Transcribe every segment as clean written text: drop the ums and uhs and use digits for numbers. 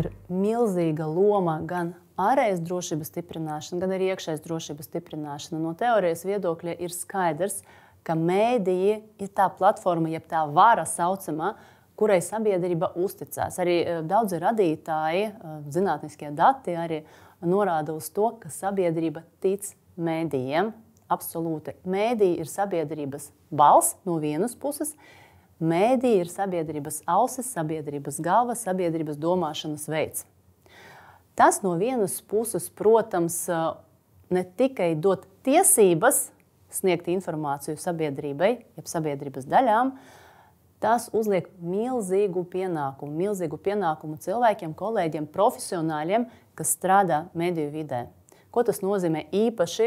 ir milzīga loma gan ārējas drošības stiprināšana, gan arī iekšējas drošības stiprināšana. No teorijas viedokļa ir skaidrs, ka mēdīji ir tā platforma, jeb tā vara saucamā, kurai sabiedrība uzticās. Arī daudzi radītāji, zinātniskie dati arī norāda uz to, ka sabiedrība tic mēdījiem. Absolūti. Mēdīji ir sabiedrības balss no vienas puses, mēdīji ir sabiedrības ausis, sabiedrības galva, sabiedrības domāšanas veids. Tas no vienas puses, protams, ne tikai dod tiesības sniegt informāciju sabiedrībai, jeb sabiedrības daļām, tas uzliek milzīgu pienākumu cilvēkiem, kolēģiem, profesionāļiem, kas strādā mediju vidē. Ko tas nozīmē īpaši,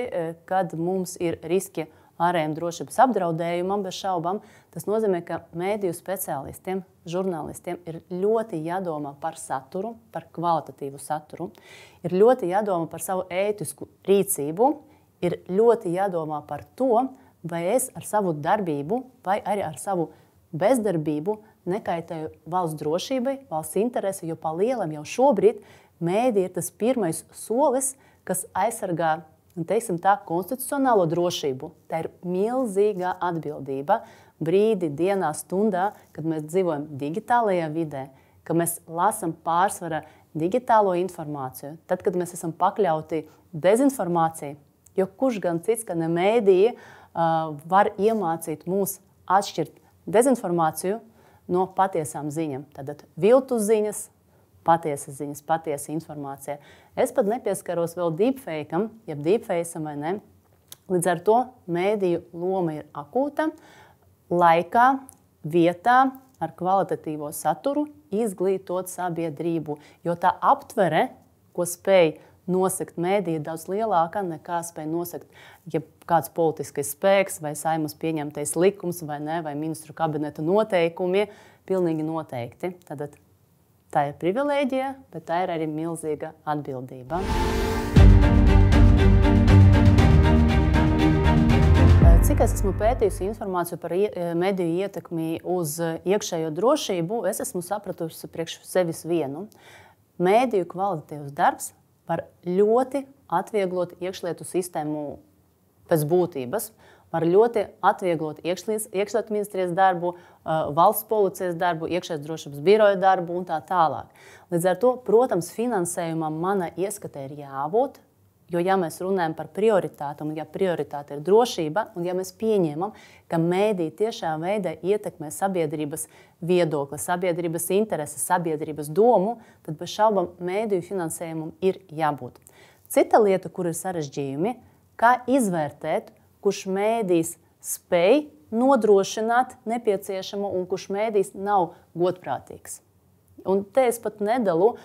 kad mums ir riski ārējiem drošības apdraudējumam, bez šaubām? Tas nozīmē, ka mediju speciālistiem, žurnālistiem ir ļoti jādomā par saturu, par kvalitatīvu saturu, ir ļoti jādomā par savu ētisku rīcību, ir ļoti jādomā par to, vai es ar savu darbību vai arī ar savu bezdarbību nekaitēju valsts drošībai, valsts interesi, jo pa lielam jau šobrīd mēdī ir tas pirmais solis, kas aizsargā, teiksim tā, konstitucionālo drošību. Tā ir milzīga atbildība brīdi, dienā, stundā, kad mēs dzīvojam digitālajā vidē, kad mēs lasām pārsvarā digitālo informāciju, tad, kad mēs esam pakļauti dezinformācijai, jo kurš gan cits, ka ne mēdīji, var iemācīt mūs atšķirt dezinformāciju no patiesām ziņām. Tad viltus ziņas, patiesas ziņas, patiesa informācija. Es pat nepieskaros vēl deepfake'am, jeb deepface'am vai ne. Līdz ar to mēdīju loma ir akūta, laikā, vietā, ar kvalitatīvo saturu izglītot sabiedrību, jo tā aptvere, ko spēj nosakt mēdīja, ir daudz lielāka nekā spēj nosakt kāds politiskais spēks vai Saeimas pieņemtais likums vai ne, vai ministru kabineta noteikumi, pilnīgi noteikti. Tātad tā ir privilēģija, bet tā ir arī milzīga atbildība. Cik es esmu pētījusi informāciju par mediju ietekmi uz iekšējo drošību, es esmu sapratusi priekš sevis vienu. Mediju kvalitatīvs darbs var ļoti atvieglot iekšlietu sistēmu pēc būtības, var ļoti atvieglot iekšlietu ministrijas darbu, valsts policijas darbu, iekšējās drošības biroja darbu un tā tālāk. Līdz ar to, protams, finansējumam mana ieskatē ir jābūt, jo ja mēs runājam par prioritātu, un ja prioritāte ir drošība, un ja mēs pieņemam, ka mēdī tiešā veidā ietekmē sabiedrības viedokli, sabiedrības intereses, sabiedrības domu, tad bez šaubām mēdīju finansējumam ir jābūt. Cita lieta, kur ir sarežģījumi, kā izvērtēt, kurš mēdījis spēj nodrošināt nepieciešamo un kurš mēdījis nav godprātīgs. Un te es pat nedalu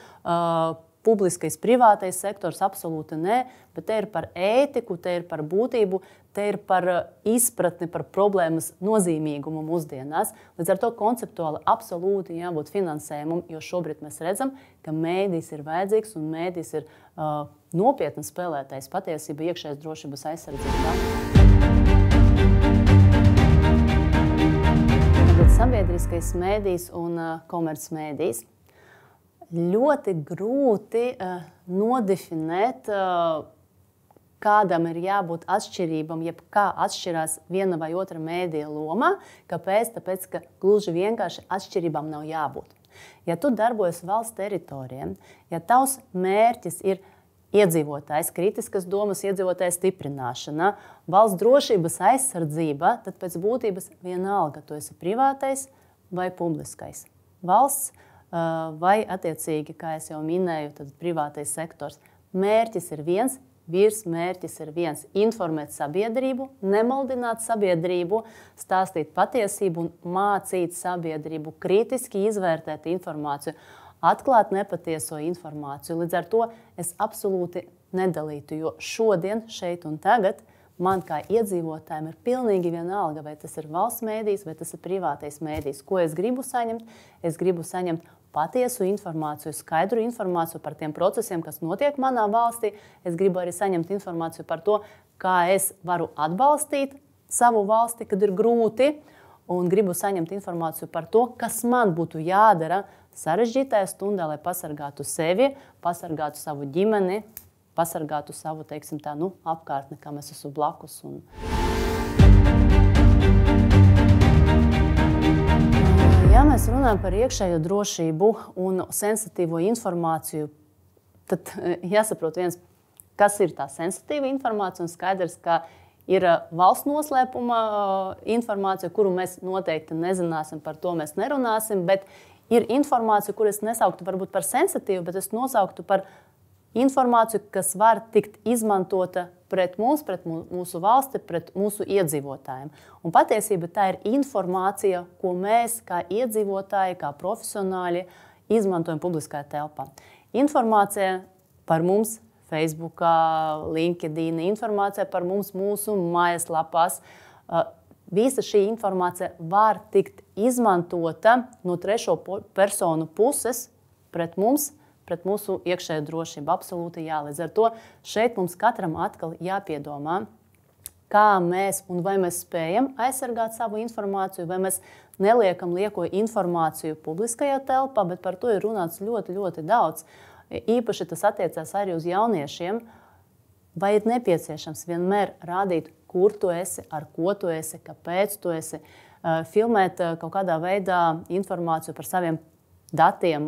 publiskais, privātais sektors, absolūti nē, bet te ir par ētiku, te ir par būtību, te ir par izpratni par problēmas nozīmīgumu mūsdienās. Līdz ar to konceptuāli absolūti jābūt finansējumam, jo šobrīd mēs redzam, ka mēdījis ir vajadzīgs un mēdījis ir nopietni spēlētājs patiesība iekšējās drošības aizsardzībā. Sabiedriskais mēdījis un komercmēdījis. Ļoti grūti nodefinēt, kādam ir jābūt atšķirībam, jeb kā atšķirās viena vai otra mēdīja loma. Kāpēc? Tāpēc, ka gluži vienkārši atšķirībām nav jābūt. Ja tu darbojies valsts teritorijā, ja tavs mērķis ir iedzīvotājs, kritiskas domas iedzīvotāja stiprināšana, valsts drošības aizsardzība, tad pēc būtības vienalga, tu esi privātais vai publiskais. Valsts vai attiecīgi, kā es jau minēju, tad privātais sektors. Mērķis ir viens, virsmērķis ir viens – informēt sabiedrību, nemaldināt sabiedrību, stāstīt patiesību un mācīt sabiedrību, kritiski izvērtēt informāciju, atklāt nepatieso informāciju. Līdz ar to es absolūti nedalītu, jo šodien, šeit un tagad, man kā iedzīvotājiem ir pilnīgi vienalga, vai tas ir valsts mēdījis, vai tas ir privātais mēdījis. Ko es gribu saņemt? Es gribu saņemt patiesu informāciju, skaidru informāciju par tiem procesiem, kas notiek manā valstī. Es gribu arī saņemt informāciju par to, kā es varu atbalstīt savu valsti, kad ir grūti, un gribu saņemt informāciju par to, kas man būtu jādara sarežģītajā stundā, lai pasargātu sevi, pasargātu savu ģimeni, pasargātu savu, teiksim tā, apkārtni, kam es esmu blakus. Ja mēs runājam par iekšējo drošību un sensitīvo informāciju, tad jāsaprot viens, kas ir tā sensitīva informācija, un skaidrs, ka ir valsts noslēpuma informācija, kuru mēs noteikti nezināsim, par to mēs nerunāsim, bet ir informācija, kur es nesauktu varbūt par sensitīvu, bet es nosauktu par informāciju, kas var tikt izmantota pret mūsu valsti, pret mūsu iedzīvotājiem. Un patiesībā tā ir informācija, ko mēs kā iedzīvotāji, kā profesionāļi izmantojam publiskajā telpā. Informācija par mums Facebookā, LinkedIn, informācija par mums mūsu mājaslapās. Visa šī informācija var tikt izmantota no trešo personu puses pret mums, pret mūsu iekšējo drošību. Absolūti jā. Līdz ar to šeit mums katram atkal jāpiedomā, kā mēs un vai mēs spējam aizsargāt savu informāciju, vai mēs neliekam lieko informāciju publiskajā telpā, bet par to ir runāts ļoti, ļoti daudz. Īpaši tas attiecās arī uz jauniešiem, vai ir nepieciešams vienmēr rādīt, kur tu esi, ar ko tu esi, kāpēc tu esi, filmēt kaut kādā veidā informāciju par saviem datiem,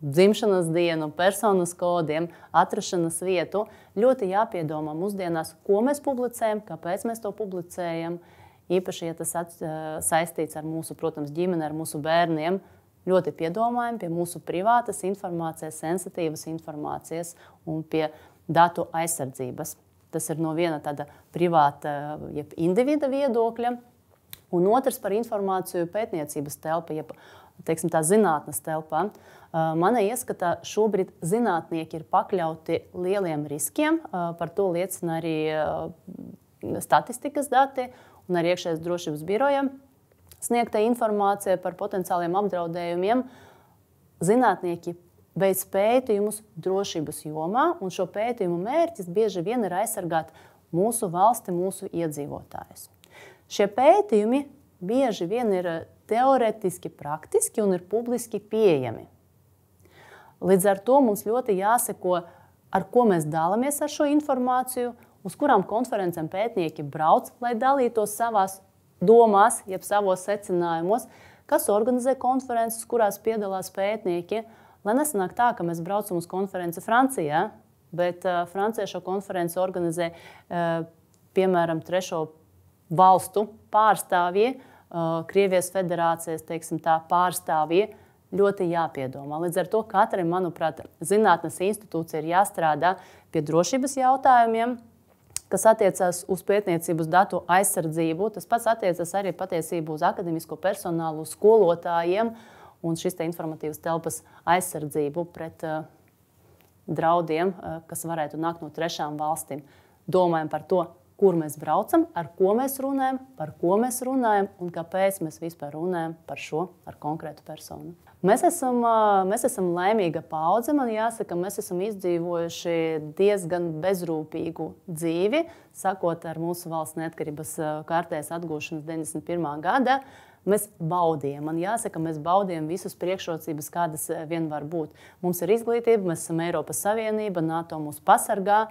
dzimšanas dienu, personas kodiem, atrašanās vietu. Ļoti jāpiedomā mūsdienās, ko mēs publicējam, kāpēc mēs to publicējam. Īpaši, ja tas saistīts ar mūsu, protams, ģimeni, ar mūsu bērniem. Ļoti piedomājam pie mūsu privātas informācijas, sensitīvas informācijas un pie datu aizsardzības. Tas ir no viena tāda privāta, jeb individa viedokļa. Un otrs par informāciju pētniecības telpa, jeb, teiksim, tā zinātnes telpā. Manā ieskatā šobrīd zinātnieki ir pakļauti lieliem riskiem. Par to liecina arī statistikas dati un arī iekšējās drošības biroja sniegta informācija par potenciāliem apdraudējumiem. Zinātnieki veic pētījumus drošības jomā, un šo pētījumu mērķis bieži vien ir aizsargāt mūsu valsti, mūsu iedzīvotājus. Šie pētījumi bieži vien ir teoretiski, praktiski un ir publiski pieejami. Līdz ar to mums ļoti jāseko, ar ko mēs dalāmies ar šo informāciju, uz kurām konferencēm pētnieki brauc, lai dalītos savās domās, jeb savos secinājumos, kas organizē konferences, kurās piedalās pētnieki. Lai nesanāk tā, ka mēs braucam uz konferenci Francijā, bet Francija šo konferenci organizē, piemēram, trešo valstu pārstāvji, Krievijas federācijas, teiksim tā, pārstāvji, ļoti jāpiedomā. Līdz ar to katrai, manuprāt, zinātnes institūcija ir jāstrādā pie drošības jautājumiem, kas attiecas uz pētniecības datu aizsardzību. Tas pats attiecas arī patiesībā uz akademisko personālu, uz skolotājiem un šis informatīvas telpas aizsardzību pret draudiem, kas varētu nākt no trešām valstīm. Domājam par to, kur mēs braucam, ar ko mēs runājam, par ko mēs runājam un kāpēc mēs vispār runājam par šo ar konkrētu personu. Mēs esam laimīga paudze, man jāsaka, mēs esam izdzīvojuši diezgan bezrūpīgu dzīvi, sakot ar mūsu valsts neatkarības kārtējas atgūšanas 91. gada. Mēs baudījām, man jāsaka, mēs baudījām visas priekšrocības, kādas vien var būt. Mums ir izglītība, mēs esam Eiropas Savienība, NATO mūs pasargā,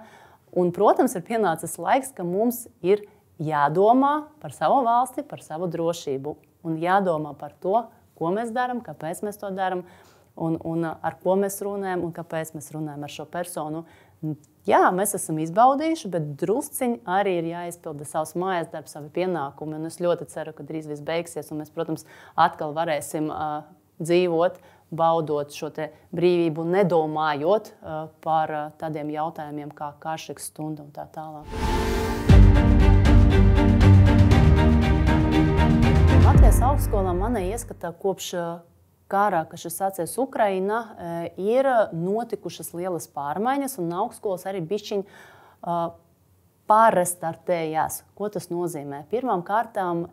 un, protams, ir pienācis laiks, ka mums ir jādomā par savu valsti, par savu drošību un jādomā par to, ko mēs darām, kāpēc mēs to darām, un ar ko mēs runājam, un kāpēc mēs runājam ar šo personu. Jā, mēs esam izbaudījuši, bet drusciņi arī ir jāizpilda savs mājas darbs, savi pienākumi. Un es ļoti ceru, ka drīz viss beigsies, un mēs, protams, atkal varēsim dzīvot, baudot šo te brīvību, nedomājot par tādiem jautājumiem kā karšīga stunda un tā tālāk. Latvijas augstskolā manā ieskatā kopš karā, kas ir sācies Ukrainā, ir notikušas lielas pārmaiņas, un augstskolas arī bišķiņ pārrestartējās. Ko tas nozīmē? Pirmām kārtām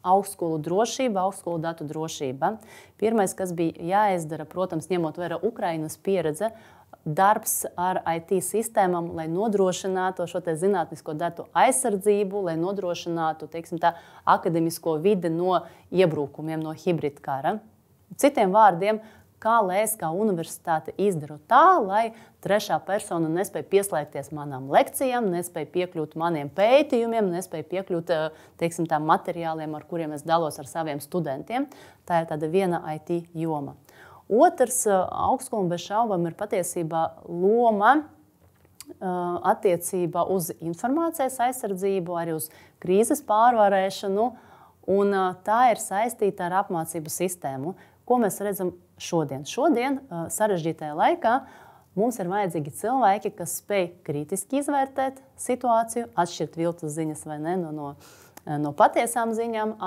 augstskolu drošība, augstskolu datu drošība. Pirmais, kas bija jāizdara, protams, ņemot vērā Ukrainas pieredze, darbs ar IT sistēmām, lai nodrošinātu šo te zinātnisko datu aizsardzību, lai nodrošinātu, teiksim tā, akademisko vidi no iebrukumiem, no hibridkara. Citiem vārdiem, kā lai es kā universitāte izdaru tā, lai trešā persona nespēja pieslēgties manām lekcijām, nespēja piekļūt maniem pētījumiem, nespēja piekļūt, teiksim, tām materiāliem, ar kuriem es dalos ar saviem studentiem. Tā ir tāda viena IT joma. Otrs, augstskola bez šaubām ir patiesībā loma attiecībā uz informācijas aizsardzību, arī uz krīzes pārvarēšanu, un tā ir saistīta ar apmācību sistēmu. Ko mēs redzam šodien? Šodien, sarežģītajā laikā, mums ir vajadzīgi cilvēki, kas spēj kritiski izvērtēt situāciju, atšķirt viltus ziņas vai ne no patiesām ziņām.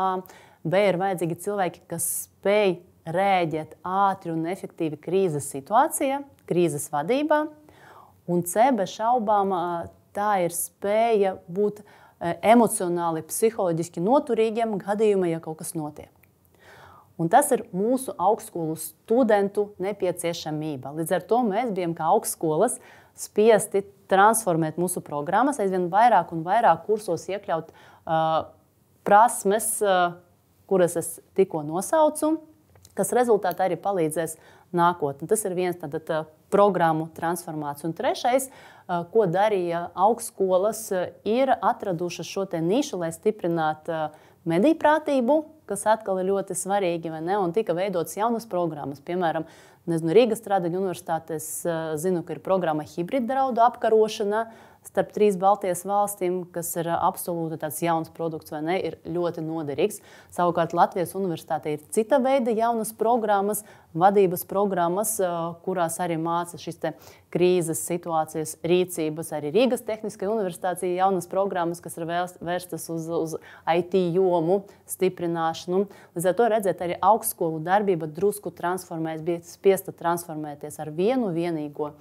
B ir vajadzīgi cilvēki, kas spēj rēģēt ātri un efektīvi krīzes situācijā, krīzes vadībā. Un C, bez šaubām, tā ir spēja būt emocionāli, psiholoģiski noturīgiem gadījumā, ja kaut kas notiek. Un tas ir mūsu augstskolu studentu nepieciešamība. Līdz ar to mēs bijām kā augstskolas spiesti transformēt mūsu programmas, aizvien vairāk un vairāk kursos iekļaut prasmes, kuras es tikko nosaucu, kas rezultātā arī palīdzēs nākotnē. Tas ir viens tātad programmu transformācija. Un trešais, ko darīja augstskolas, ir atradušas šo te nišu, lai stiprinātu medijprātību, kas atkal ir ļoti svarīgi, vai ne? Un tika veidotas jaunas programmas. Piemēram, Rīgas Stradiņu universitātē es zinu, ka ir programma hibrida draudu apkarošana starp 3 Baltijas valstīm, kas ir absolūti tāds jauns produkts, vai ne, ir ļoti noderīgs. Savukārt Latvijas universitātē ir cita veida jaunas programmas, vadības programmas, kurās arī māca šis te krīzes situācijas rīcības. Arī Rīgas Tehniskajā universitātē ir jaunas programmas, kas ir vērstas uz IT jomu stiprināšanu. Līdz ar to redzēt, arī augstskolu darbība drusku transformēs, bija spiesta transformēties ar vienu vienīgo,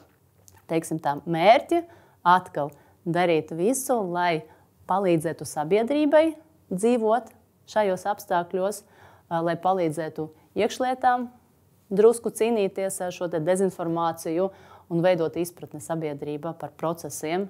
teiksim tā, mērķi, atkal darīt visu, lai palīdzētu sabiedrībai dzīvot šajos apstākļos, lai palīdzētu iekšlietām drusku cīnīties ar šo te dezinformāciju un veidot izpratni sabiedrībā par procesiem.